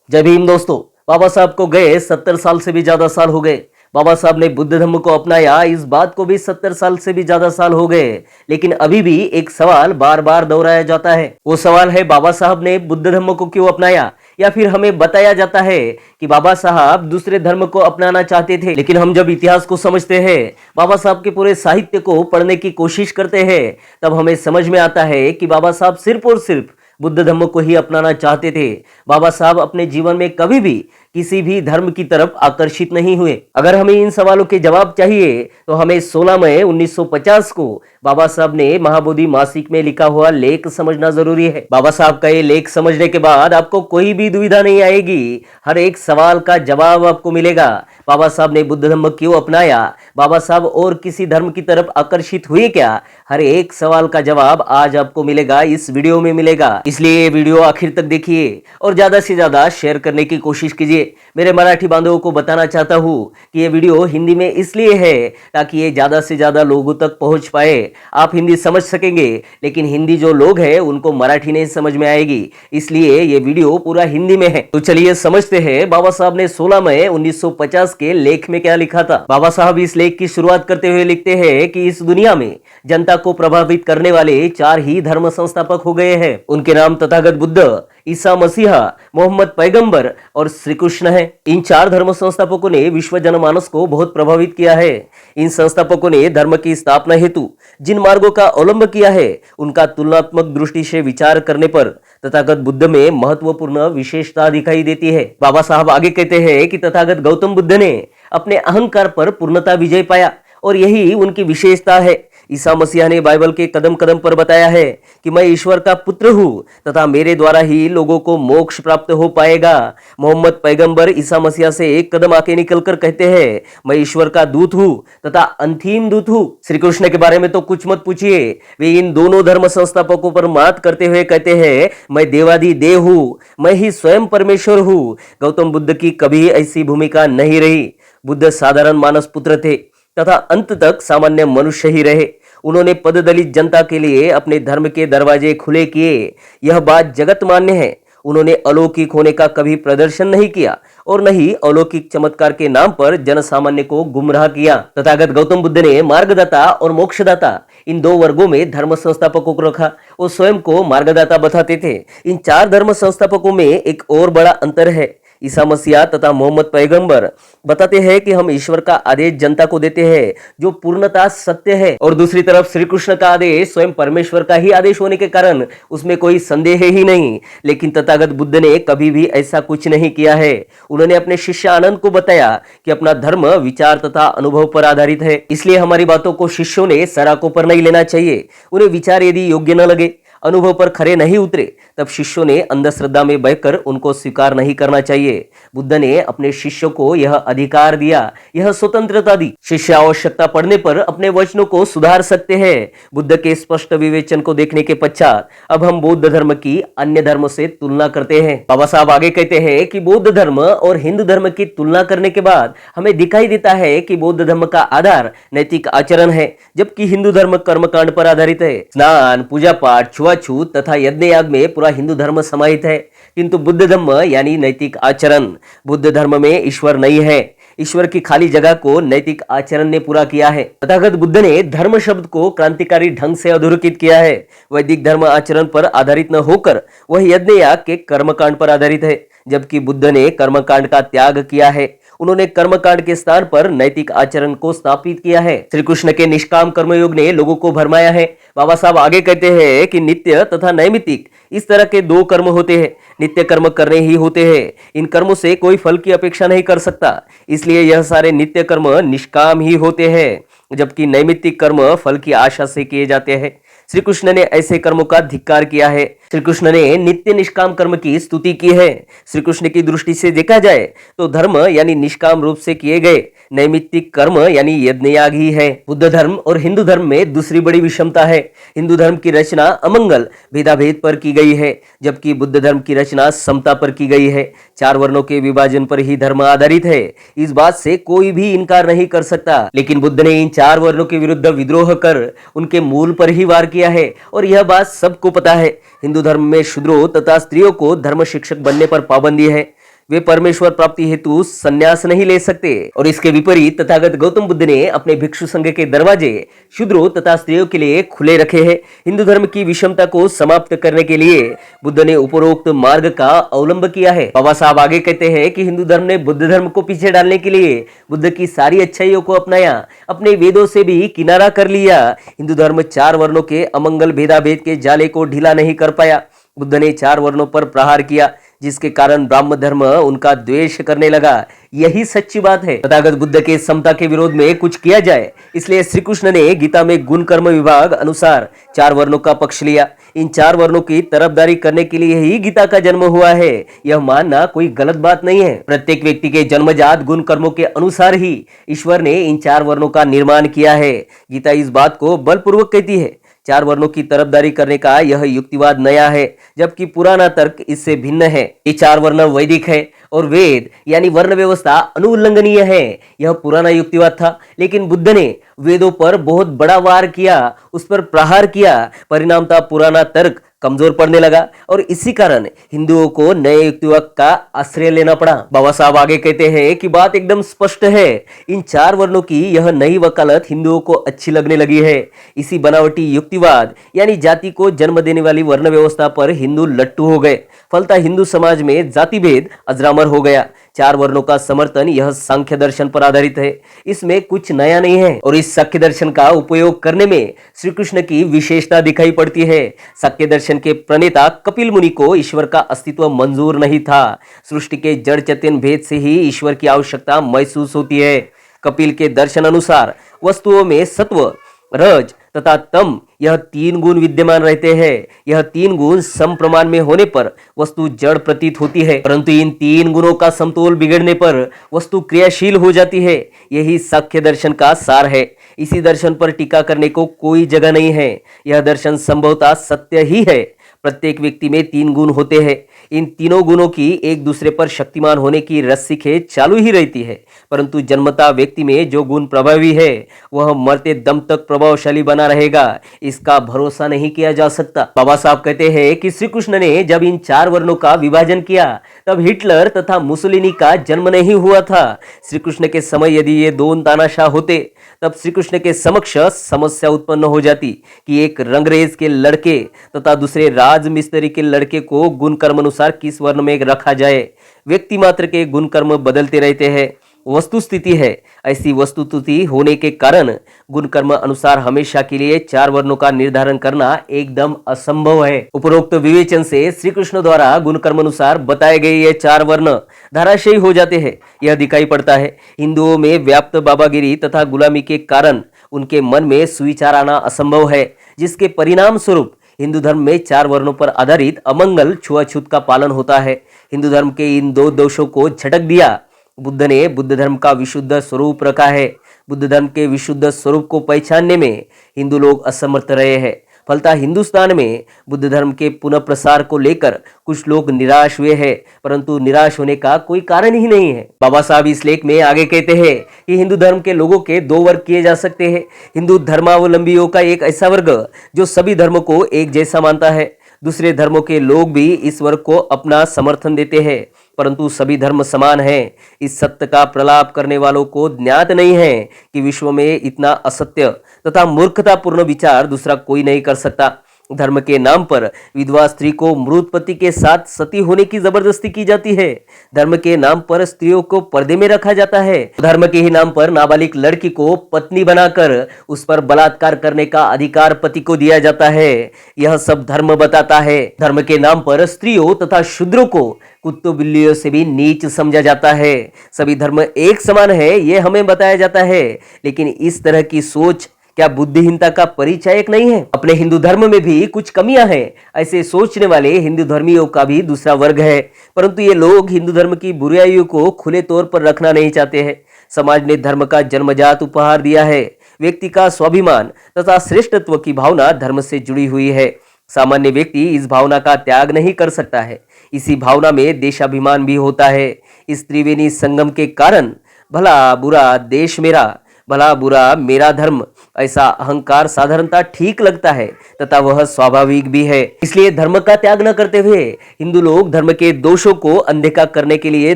जय भीम दोस्तों। बाबा साहब को गए 70 साल से भी ज्यादा साल हो गए। बाबा साहब ने बुद्ध धर्म को अपनाया, इस बात को भी 70 साल से भी ज्यादा साल हो गए। लेकिन अभी भी एक सवाल बार बार दोहराया जाता है। वो सवाल है, बाबा साहब ने बुद्ध धर्म को क्यों अपनाया? या फिर हमें बताया जाता है कि बाबा साहब दूसरे धर्म को अपनाना चाहते थे। लेकिन हम जब इतिहास को समझते हैं, बाबा साहब के पूरे साहित्य को पढ़ने की कोशिश करते हैं, तब हमें समझ में आता है कि बाबा साहब सिर्फ और सिर्फ बुद्ध धर्म को ही अपनाना चाहते थे। बाबा साहब अपने जीवन में कभी भी किसी भी धर्म की तरफ आकर्षित नहीं हुए। अगर हमें इन सवालों के जवाब चाहिए तो हमें 16 मई 1950 को बाबा साहब ने महाबोधि मासिक में लिखा हुआ लेख समझना जरूरी है। बाबा साहब का ये लेख समझने के बाद आपको कोई भी दुविधा नहीं आएगी, हर एक सवाल का जवाब आपको मिलेगा। बाबा साहब ने बुद्ध धर्म क्यों अपनाया, बाबा साहब और किसी धर्म की तरफ आकर्षित हुए क्या, हर एक सवाल का जवाब आज आपको मिलेगा, इस वीडियो में मिलेगा। इसलिए ये वीडियो आखिर तक देखिए और ज्यादा से ज्यादा शेयर करने की कोशिश कीजिए। मेरे मराठी बांधवों को बताना चाहता हूँ कि ये वीडियो हिंदी में इसलिए है ताकि ये ज्यादा से ज्यादा लोगों तक पहुंच पाए। आप हिंदी समझ सकेंगे, लेकिन हिंदी जो लोग हैं उनको मराठी नहीं समझ में आएगी, इसलिए ये वीडियो पूरा हिंदी में है। तो चलिए समझते हैं बाबा साहब ने 16 मई 1950 के लेख में क्या लिखा था। बाबा साहब इस लेख की शुरुआत करते हुए लिखते हैं कि इस दुनिया में जनता को प्रभावित करने वाले 4 ही धर्म संस्थापक हो गए हैं। उनके नाम तथागत बुद्ध, ईसा मसीहा, मोहम्मद पैगंबर और श्री कृष्ण है। इन 4 धर्म संस्थापकों ने विश्व जनमानस को बहुत प्रभावित किया है। इन संस्थापकों ने धर्म की स्थापना हेतु जिन मार्गों का अवलंब किया है, उनका तुलनात्मक दृष्टि से विचार करने पर तथागत बुद्ध में महत्वपूर्ण विशेषता दिखाई देती है। बाबा साहब आगे कहते हैं कि तथागत गौतम बुद्ध ने अपने अहंकार पर पूर्णता विजय पाया और यही उनकी विशेषता है। ईसा मसीहा ने बाइबल के कदम कदम पर बताया है कि मैं ईश्वर का पुत्र हूं तथा मेरे द्वारा ही लोगों को मोक्ष प्राप्त हो पाएगा। मोहम्मद पैगंबर ईसा मसीहा से एक कदम आगे निकलकर कहते हैं, मैं ईश्वर का दूत हूं तथा अंतिम दूत हूं। श्री कृष्ण के बारे में तो कुछ मत पूछिए, वे इन दोनों धर्म संस्थापकों पर मात करते हुए कहते हैं, मैं देवादि देव हूं, मैं ही स्वयं परमेश्वर हूं। गौतम बुद्ध की कभी ऐसी भूमिका नहीं रही। बुद्ध साधारण मानस पुत्र थे तथा अंत तक सामान्य मनुष्य ही रहे। उन्होंने पददलित जनता के लिए अपने धर्म के दरवाजे खुले किए, यह बात जगत मान्य है। उन्होंने अलौकिक होने का कभी प्रदर्शन नहीं किया और न ही अलौकिक चमत्कार के नाम पर जनसामान्य को गुमराह किया। तथागत गौतम बुद्ध ने मार्गदाता और मोक्षदाता इन 2 वर्गों में धर्म संस्थापकों को रखा। वो स्वयं को मार्गदाता बताते थे। इन 4 धर्म संस्थापकों में एक और बड़ा अंतर है। ईसा मसीहा तथा मोहम्मद पैगंबर बताते हैं कि हम ईश्वर का आदेश जनता को देते हैं जो पूर्णतः सत्य है, और दूसरी तरफ श्री कृष्ण का आदेश स्वयं परमेश्वर का ही आदेश होने के कारण उसमें कोई संदेह ही नहीं। लेकिन तथागत बुद्ध ने कभी भी ऐसा कुछ नहीं किया है। उन्होंने अपने शिष्य आनंद को बताया कि अपना धर्म विचार तथा अनुभव पर आधारित है, इसलिए हमारी बातों को शिष्यों ने सराकों पर नहीं लेना चाहिए। उन्हें विचार यदि योग्य न लगे, अनुभव पर खरे नहीं उतरे, तब शिष्यों ने अंधश्रद्धा में बहकर उनको स्वीकार नहीं करना चाहिए। बुद्ध ने अपने शिष्यों को यह अधिकार दिया, यह स्वतंत्रता दी। शिष्य आवश्यकता पड़ने पर अपने वचनों को सुधार सकते हैं। बुद्ध के स्पष्ट विवेचन को देखने के पश्चात अब हम बौद्ध धर्म की अन्य धर्मों से तुलना करते हैं। बाबा साहब आगे कहते हैं कि बौद्ध धर्म और हिंदू धर्म की तुलना करने के बाद हमें दिखाई देता है कि बौद्ध धर्म का आधार नैतिक आचरण है, जबकि हिंदू धर्म कर्मकांड पर आधारित है। स्नान, पूजा पाठ, छुआछूत तथा यज्ञ याग में पूरा हिंदू धर्म समाहित है, किंतु बुद्ध धर्म यानी नैतिक आचरण। बुद्ध धर्म में ईश्वर नहीं है, ईश्वर की खाली जगह को नैतिक आचरण ने पूरा किया है। तथागत बुद्ध ने धर्म शब्द को क्रांतिकारी ढंग से अधोरेखित किया है। वैदिक धर्म आचरण पर आधारित न होकर वह यज्ञ याग के कर्मकांड पर आधारित है, जबकि बुद्ध ने कर्मकांड का त्याग किया है। उन्होंने कर्मकांड के स्थान पर नैतिक आचरण को स्थापित किया है। श्री कृष्ण के निष्काम कर्मयोग ने लोगों को भरमाया है। बाबा साहब आगे कहते हैं कि नित्य तथा नैमित्तिक इस तरह के 2 कर्म होते हैं। नित्य कर्म करने ही होते हैं, इन कर्मों से कोई फल की अपेक्षा नहीं कर सकता, इसलिए यह सारे नित्य कर्म निष्काम ही होते हैं, जबकि नैमित्तिक कर्म फल की आशा से किए जाते हैं। श्री कृष्ण ने ऐसे कर्मों का धिक्कार किया है। श्री कृष्ण ने नित्य निष्काम कर्म की स्तुति की है। श्री कृष्ण की दृष्टि से देखा जाए तो धर्म यानी निष्काम रूप से किए गए नैमित्तिक कर्म यानी यज्ञ याग ही है। बुद्ध धर्म और हिंदू धर्म में दूसरी बड़ी विषमता है। हिंदू धर्म की रचना अमंगल भेदाभेद पर की गई है, जबकि बुद्ध धर्म की रचना समता पर की गई है। 4 वर्णों के विभाजन पर ही धर्म आधारित है, इस बात से कोई भी इनकार नहीं कर सकता। लेकिन बुद्ध ने इन 4 वर्णों के विरुद्ध विद्रोह कर उनके मूल पर ही वार किया है, और यह बात सबको पता है। हिंदू धर्म में शूद्रों तथा स्त्रियों को धर्म शिक्षक बनने पर पाबंदी है। वे परमेश्वर प्राप्ति हेतु संन्यास नहीं ले सकते। और इसके विपरीत तथागत गौतम बुद्ध ने अपने भिक्षु संघ के दरवाजे शूद्रों तथा स्त्रियों के लिए खुले रखे हैं। हिंदू धर्म की विषमता को समाप्त करने के लिए बुद्ध ने उपरोक्त मार्ग का अवलंब किया है। बाबा साहब आगे कहते हैं कि हिंदू धर्म ने बुद्ध धर्म को पीछे डालने के लिए बुद्ध की सारी अच्छाइयों को अपनाया, अपने वेदों से भी किनारा कर लिया। हिंदू धर्म 4 वर्णों के अमंगल भेदाभेद के जाले को ढीला नहीं कर पाया। बुद्ध ने 4 वर्णों पर प्रहार किया, जिसके कारण ब्राह्म धर्म उनका द्वेष करने लगा। यही सच्ची बात है। तथागत बुद्ध के समता के विरोध में कुछ किया जाए, इसलिए श्री कृष्ण ने गीता में गुण कर्म विभाग अनुसार 4 वर्णों का पक्ष लिया। इन 4 वर्णों की तरफदारी करने के लिए ही गीता का जन्म हुआ है। यह मानना कोई गलत बात नहीं है। प्रत्येक व्यक्ति के जन्मजात गुण कर्मों के अनुसार ही ईश्वर ने इन 4 वर्णों का निर्माण किया है। गीता इस बात को बलपूर्वक कहती है। 4 वर्णों की तरफदारी करने का यह युक्तिवाद नया है, जबकि पुराना तर्क इससे भिन्न है। ये 4 वर्ण वैदिक है और वेद यानी वर्ण व्यवस्था अनुउल्लंघनीय है। यह पुराना युक्तिवाद था, लेकिन बुद्ध ने वेदों पर बहुत बड़ा वार किया, उस पर प्रहार किया। परिणाम था पुराना तर्क कमजोर पड़ने लगा और इसी कारण हिंदुओं को नए युक्तिवाद का आश्रय लेना पड़ा। बाबा साहब आगे कहते हैं कि बात एकदम स्पष्ट है। इन 4 वर्णों की यह नई वकालत हिंदुओं को अच्छी लगने लगी है। इसी बनावटी युक्तिवाद यानी जाति को जन्म देने वाली वर्ण व्यवस्था पर हिंदू लट्टू हो गए। फलता हिंदू समाज में जाति भेद अजरामर हो गया। 4 वर्णों का समर्थन यह सांख्य दर्शन पर आधारित है। इसमें कुछ नया नहीं है और इस सांख्य दर्शन का उपयोग करने में श्री कृष्ण की विशेषता दिखाई पड़ती है। सांख्य दर्शन के प्रणेता कपिल मुनि को ईश्वर का अस्तित्व मंजूर नहीं था। सृष्टि के जड़ चेतन भेद से ही ईश्वर की आवश्यकता महसूस होती है। कपिल के दर्शन अनुसार वस्तुओं में सत्व, रज तथा तम यह 3 गुण विद्यमान रहते हैं। यह 3 गुण सम प्रमाण में होने पर वस्तु जड़ प्रतीत होती है, परंतु इन 3 गुणों का समतोल बिगड़ने पर वस्तु क्रियाशील हो जाती है। यही सांख्य दर्शन का सार है। इसी दर्शन पर टीका करने को कोई जगह नहीं है। यह दर्शन संभवतः सत्य ही है। प्रत्येक व्यक्ति में 3 गुण होते हैं। इन तीनों गुणों की एक दूसरे पर शक्तिमान होने की रस्सी खेच चालू ही रहती है, परंतु जन्मता व्यक्ति में जो गुण प्रभावी है वह मरते दम तक प्रभावशाली बना रहेगा, इसका भरोसा नहीं किया जा सकता। बाबा साहब कहते हैं कि श्री कृष्ण ने जब इन 4 वर्णों का विभाजन किया तब हिटलर तथा मुसोलिनी का जन्म नहीं हुआ था। श्री कृष्ण के समय यदि ये 2 तानाशाह होते तब श्री कृष्ण के समक्ष समस्या उत्पन्न हो जाती कि एक रंगरेज के लड़के तथा दूसरे राज मिस्त्री के लड़के को गुण कर्म अनुसार किस वर्ण में रखा जाए। व्यक्ति मात्र के गुण कर्म बदलते रहते हैं। वस्तु स्थिति है। ऐसी वस्तुस्थिति होने के कारण गुण कर्म अनुसार हमेशा के लिए 4 वर्णों का निर्धारण करना एकदम असंभव है। उपरोक्त विवेचन से श्री कृष्ण द्वारा गुण कर्म अनुसार बताए गए ये 4 वर्ण धराशायी हो जाते हैं। यह दिखाई पड़ता है। हिंदुओं में व्याप्त बाबागिरी तथा गुलामी के कारण उनके मन में सुविचार आना असंभव है, जिसके परिणाम स्वरूप हिंदू धर्म में 4 वर्णों पर आधारित अमंगल छुआछूत का पालन होता है। हिंदू धर्म के इन 2 दोषों को झटक दिया। बुद्ध ने बुद्ध धर्म का विशुद्ध स्वरूप रखा है। बुद्ध धर्म के विशुद्ध स्वरूप को पहचानने में हिंदू लोग असमर्थ रहे हैं। फलता हिंदुस्तान में बुद्ध धर्म के पुनः प्रसार को लेकर कुछ लोग निराश हुए हैं, परंतु निराश होने का कोई कारण ही नहीं है। बाबा साहब इस लेख में आगे कहते हैं कि हिंदू धर्म के लोगों के 2 वर्ग किए जा सकते हैं। हिंदू धर्मावलंबियों का एक ऐसा वर्ग जो सभी धर्मों को एक जैसा मानता है। दूसरे धर्मों के लोग भी इस वर्ग को अपना समर्थन देते हैं, परंतु सभी धर्म समान हैं। इस सत्य का प्रलाप करने वालों को ज्ञात नहीं है कि विश्व में इतना असत्य तथा मूर्खतापूर्ण विचार दूसरा कोई नहीं कर सकता। धर्म के नाम पर विधवा स्त्री को मृत पति के साथ सती होने की जबरदस्ती की जाती है। धर्म के नाम पर स्त्रियों को पर्दे में रखा जाता है। धर्म के ही नाम पर नाबालिग लड़की को पत्नी बनाकर उस पर बलात्कार करने का अधिकार पति को दिया जाता है। यह सब धर्म बताता है। धर्म के नाम पर स्त्रियों तथा शूद्रों को कुत्तों बिल्लियों से भी नीच समझा जाता है। सभी धर्म एक समान है, ये हमें बताया जाता है, लेकिन इस तरह की सोच क्या बुद्धिहीनता का परिचायक नहीं है? अपने हिंदू धर्म में भी कुछ कमियां हैं। ऐसे सोचने वाले हिंदू धर्मियों का भी दूसरा वर्ग है, परंतु ये लोग हिंदू धर्म की बुराइयों को खुले तौर पर रखना नहीं चाहते हैं। समाज ने धर्म का जन्मजात उपहार दिया है। व्यक्ति का स्वाभिमान तथा श्रेष्ठत्व की भावना धर्म से जुड़ी हुई है। सामान्य व्यक्ति इस भावना का त्याग नहीं कर सकता है। इसी भावना में देशाभिमान भी होता है। इस त्रिवेणी संगम के कारण भला बुरा देश मेरा, भला बुरा मेरा धर्म, ऐसा अहंकार साधारणतः ठीक लगता है तथा वह स्वाभाविक भी है। इसलिए धर्म का त्याग न करते हुए हिंदू लोग धर्म के दोषों को अनदेखा करने के लिए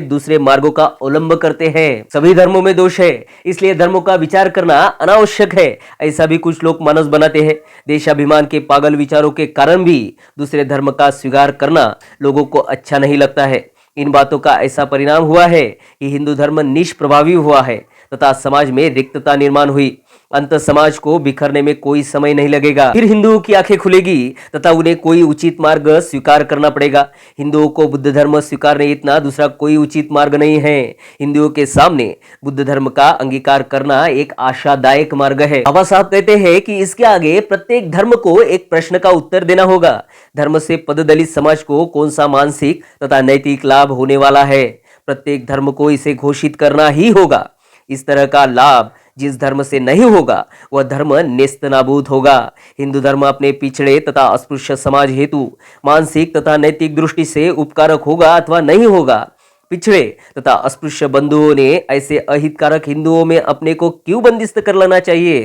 दूसरे मार्गों का अवलंब करते हैं। सभी धर्मों में दोष है, इसलिए धर्मों का विचार करना अनावश्यक है, ऐसा भी कुछ लोग मानस बनाते हैं। देशाभिमान के पागल विचारों के कारण भी दूसरे धर्म का स्वीकार करना लोगों को अच्छा नहीं लगता है। इन बातों का ऐसा परिणाम हुआ है कि हिंदू धर्म निष्प्रभावी हुआ है तथा समाज में रिक्तता निर्माण हुई। अंत समाज को बिखरने में कोई समय नहीं लगेगा। फिर हिंदुओं की आंखें खुलेगी तथा उन्हें कोई उचित मार्ग स्वीकार करना पड़ेगा। हिंदुओं को बुद्ध धर्म स्वीकारने इतना दूसरा कोई उचित मार्ग नहीं है। हिंदुओं के सामने बुद्ध धर्म का अंगीकार करना एक आशादायक मार्ग है। बाबा साहब कहते हैं कि इसके आगे प्रत्येक धर्म को एक प्रश्न का उत्तर देना होगा। धर्म से पददलित समाज को कौन सा मानसिक तथा नैतिक लाभ होने वाला है? प्रत्येक धर्म को इसे घोषित करना ही होगा। इस तरह का लाभ जिस धर्म से नहीं होगा वह धर्म नेस्तनाबूद होगा। हिंदू धर्म अपने पिछड़े तथा अस्पृश्य समाज हेतु मानसिक तथा नैतिक दृष्टि से उपकारक होगा अथवा नहीं होगा। पिछड़े तथा अस्पृश्य बंधुओं ने ऐसे अहितकारक हिंदुओं में अपने को क्यों बंदिस्त कर लेना चाहिए?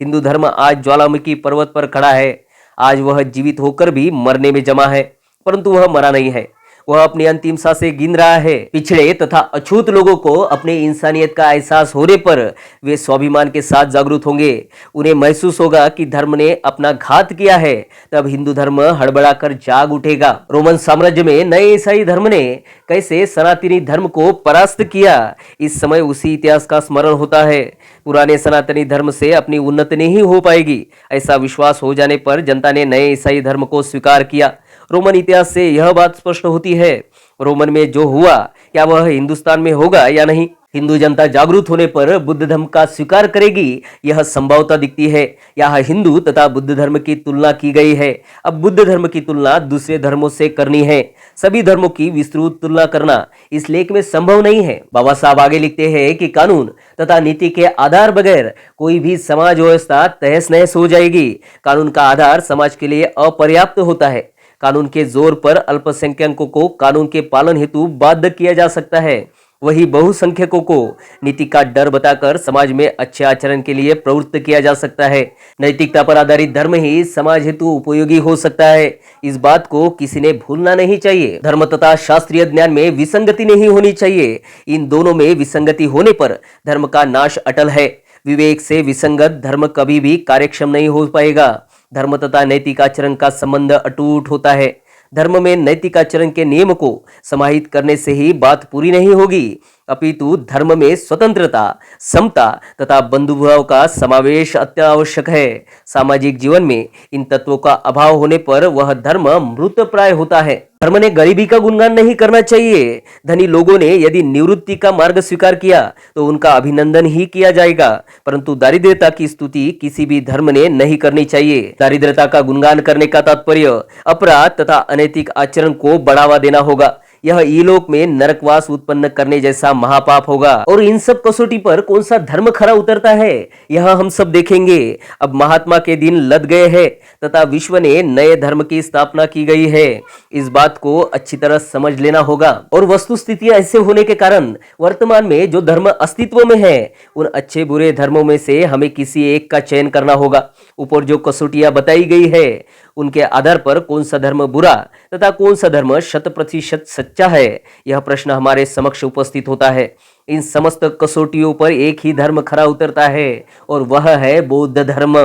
हिंदू धर्म आज ज्वालामुखी पर्वत पर खड़ा है। आज वह जीवित होकर भी मरने में जमा है, परंतु वह मरा नहीं है। वह अपनी अंतिम सांसें गिन रहा है। पिछड़े तथा अछूत लोगों को अपने इंसानियत का एहसास होने पर वे स्वाभिमान के साथ जागरूक होंगे। उन्हें महसूस होगा कि धर्म ने अपना घात किया है। तब हिंदू धर्म हड़बड़ाकर जाग उठेगा। रोमन साम्राज्य में नए ईसाई धर्म ने कैसे सनातनी धर्म को परास्त किया, इस समय उसी इतिहास का स्मरण होता है। पुराने सनातनी धर्म से अपनी उन्नति नहीं हो पाएगी, ऐसा विश्वास हो जाने पर जनता ने नए ईसाई धर्म को स्वीकार किया। रोमन इतिहास से यह बात स्पष्ट होती है, रोमन में जो हुआ क्या वह हिंदुस्तान में होगा या नहीं। हिंदू जनता जागरूक होने पर बुद्ध धर्म का स्वीकार करेगी, यह संभवता दिखती है। यहाँ हिंदू तथा बुद्ध धर्म की तुलना की गई है। अब बुद्ध धर्म की तुलना दूसरे धर्मों से करनी है। सभी धर्मों की विस्तृत तुलना करना इस लेख में संभव नहीं है। बाबा साहब आगे लिखते हैं कि कानून तथा नीति के आधार बगैर कोई भी समाज व्यवस्था तहस नहस हो जाएगी। कानून का आधार समाज के लिए अपर्याप्त होता है। कानून के जोर पर अल्पसंख्यकों को कानून के पालन हेतु बाध्य किया जा सकता है, वही बहुसंख्यकों को नीति का डर बताकर समाज में अच्छे आचरण के लिए प्रवृत्त किया जा सकता है। नैतिकता पर आधारित धर्म ही समाज हेतु उपयोगी हो सकता है, इस बात को किसी ने भूलना नहीं चाहिए। धर्म तथा शास्त्रीय ज्ञान में विसंगति नहीं होनी चाहिए। इन दोनों में विसंगति होने पर धर्म का नाश अटल है। विवेक से विसंगत धर्म कभी भी कार्यक्षम नहीं हो पाएगा। धर्म तथा नैतिक आचरण का संबंध अटूट होता है। धर्म में नैतिक आचरण के नियम को समाहित करने से ही बात पूरी नहीं होगी, अपितु धर्म में स्वतंत्रता, समता तथा बंधुभाव का समावेश अत्यावश्यक है। सामाजिक जीवन में इन तत्वों का अभाव होने पर वह धर्म मृत प्राय होता है। धर्म ने गरीबी का गुणगान नहीं करना चाहिए। धनी लोगों ने यदि निवृत्ति का मार्ग स्वीकार किया तो उनका अभिनंदन ही किया जाएगा, परंतु दारिद्र्यता की स्तुति किसी भी धर्म ने नहीं करनी चाहिए। दारिद्र्यता का गुणगान करने का तात्पर्य अपराध तथा अनैतिक आचरण को बढ़ावा देना होगा। यह इलोक में नरकवास उत्पन्न करने जैसा महापाप होगा। और इन सब कसौटी पर कौन सा धर्म खरा उतरता है, यह हम सब देखेंगे। अब महात्मा के दिन लद गए हैं तथा विश्व ने नए धर्म की स्थापना की गई है। इस बात को अच्छी तरह समझ लेना होगा। और वस्तु स्थितियां ऐसे होने के कारण वर्तमान में जो धर्म अस्तित्व में है, उन अच्छे बुरे धर्मों में से हमें किसी एक का चयन करना होगा। ऊपर जो कसौटियां बताई गई है उनके आधार पर कौन सा धर्म बुरा तथा कौन सा धर्म 100% सच्चा है, यह प्रश्न हमारे समक्ष उपस्थित होता है। इन समस्त कसौटियों पर एक ही धर्म खरा उतरता है और वह है बौद्ध धर्म।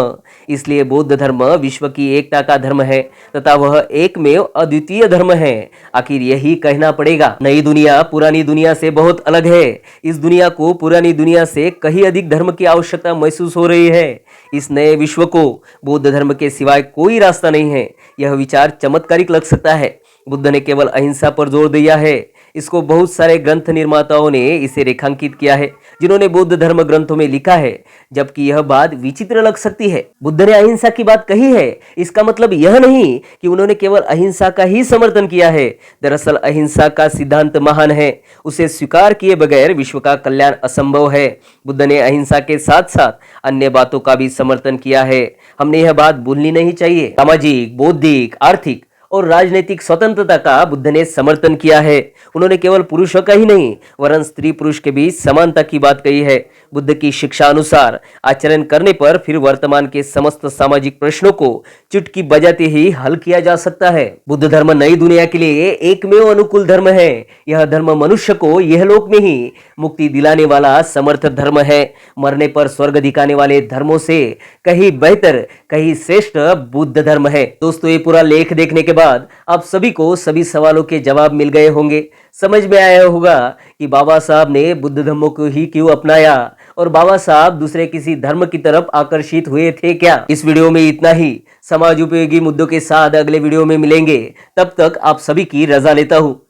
इसलिए बौद्ध धर्म विश्व की एकता का धर्म है तथा वह एकमेव अद्वितीय धर्म है। आखिर यही कहना पड़ेगा। नई दुनिया पुरानी दुनिया से बहुत अलग है। इस दुनिया को पुरानी दुनिया से कहीं अधिक धर्म की आवश्यकता महसूस हो रही है। इस नए विश्व को बौद्ध धर्म के सिवाय कोई रास्ता नहीं है। यह विचार चमत्कारिक लग सकता है। बुद्ध ने केवल अहिंसा पर जोर दिया है। इसको बहुत सारे ग्रंथ निर्माताओं ने इसे रेखांकित किया है, जिन्होंने बौद्ध धर्म ग्रंथों में लिखा है, जबकि यह बात विचित्र लग सकती है। बुद्ध ने अहिंसा की बात कही है, इसका मतलब यह नहीं कि उन्होंने केवल अहिंसा का ही समर्थन किया है। दरअसल अहिंसा का सिद्धांत महान है, उसे स्वीकार किए बगैर विश्व का कल्याण असंभव है। बुद्ध ने अहिंसा के साथ साथ अन्य बातों का भी समर्थन किया है। हमने यह बात भूलनी नहीं चाहिए। सामाजिक, बौद्धिक, आर्थिक और राजनीतिक स्वतंत्रता का बुद्ध ने समर्थन किया है। उन्होंने केवल पुरुषों का ही नहीं वरन स्त्री पुरुष के बीच समानता की बात कही है। बुद्ध की शिक्षा अनुसार आचरण करने पर फिर वर्तमान के समस्त सामाजिक प्रश्नों को चुटकी बजाते ही हल किया जा सकता है। बुद्ध धर्म नई दुनिया के लिए एकमेव अनुकूल धर्म है। यह धर्म मनुष्य को यह लोक में ही मुक्ति दिलाने वाला समर्थ धर्म है। मरने पर स्वर्ग दिखाने वाले धर्मों से कहीं बेहतर, कहीं श्रेष्ठ बुद्ध धर्म है। दोस्तों, ये पूरा लेख देखने के बाद आप सभी को सभी सवालों के जवाब मिल गए होंगे। समझ में आया होगा कि बाबा साहब ने बुद्ध धर्म को ही क्यों अपनाया और बाबा साहब दूसरे किसी धर्म की तरफ आकर्षित हुए थे क्या। इस वीडियो में इतना ही। समाज उपयोगी मुद्दों के साथ अगले वीडियो में मिलेंगे। तब तक आप सभी की रजा लेता हूँ।